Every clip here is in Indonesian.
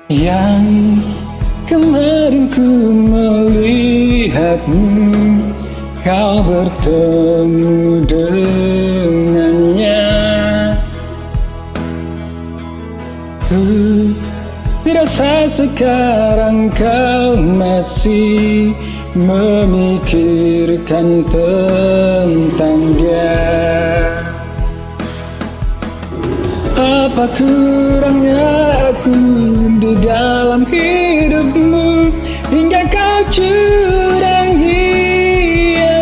Yang kemarin ku melihatmu, kau bertemu dengannya. Ku rasa sekarang kau masih memikirkan tentang dia. Apa kurangnya aku di dalam hidupmu hingga kau curangi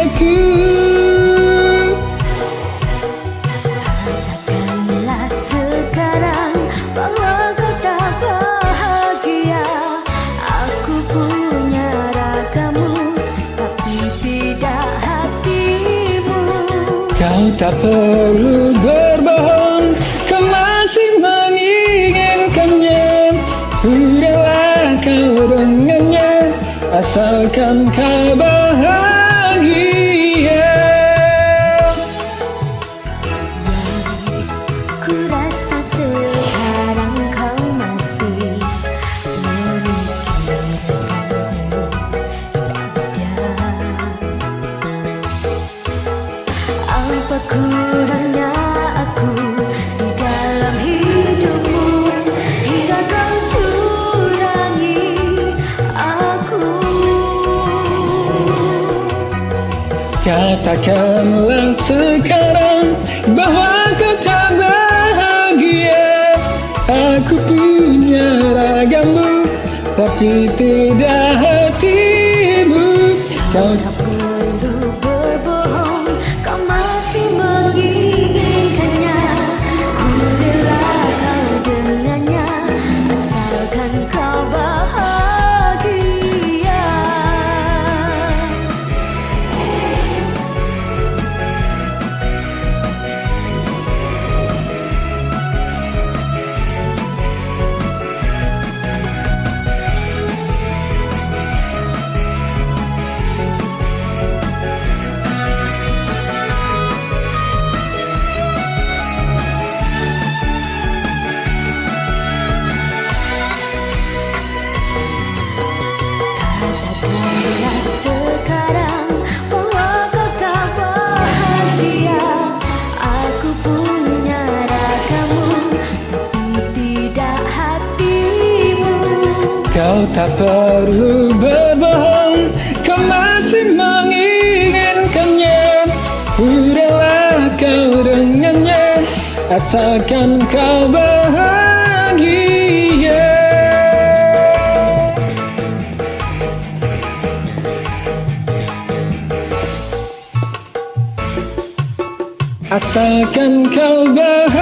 aku? Katakanlah sekarang bahwa kau tak bahagia. Aku punya ragamu, tapi tidak hatimu. Kau tak perlu berbohong, kau masih menginginkannya. Ku rela kau dengannya, asalkan kau bahagia. Ku rasa sekarang kau masih memikirkanmu. Apa kurangnya aku di dalam hidupmu hingga kau curangi aku? Katakanlah sekarang bahwa kau tak bahagia. Aku punya ragamu, tapi tidak hatimu. Kau tak perlu berbohong, kau masih menginginkannya. Ku rela kau dengannya, asalkan kau bahagia. Katakanlah sekarang bahwa kau tak bahagia. Aku punya ragamu, tapi tidak hatimu. Kau tak perlu berbohong, kau masih menginginkannya. Ku rela kau dengannya, asalkan kau bahagia. Asalkan kau bahagia.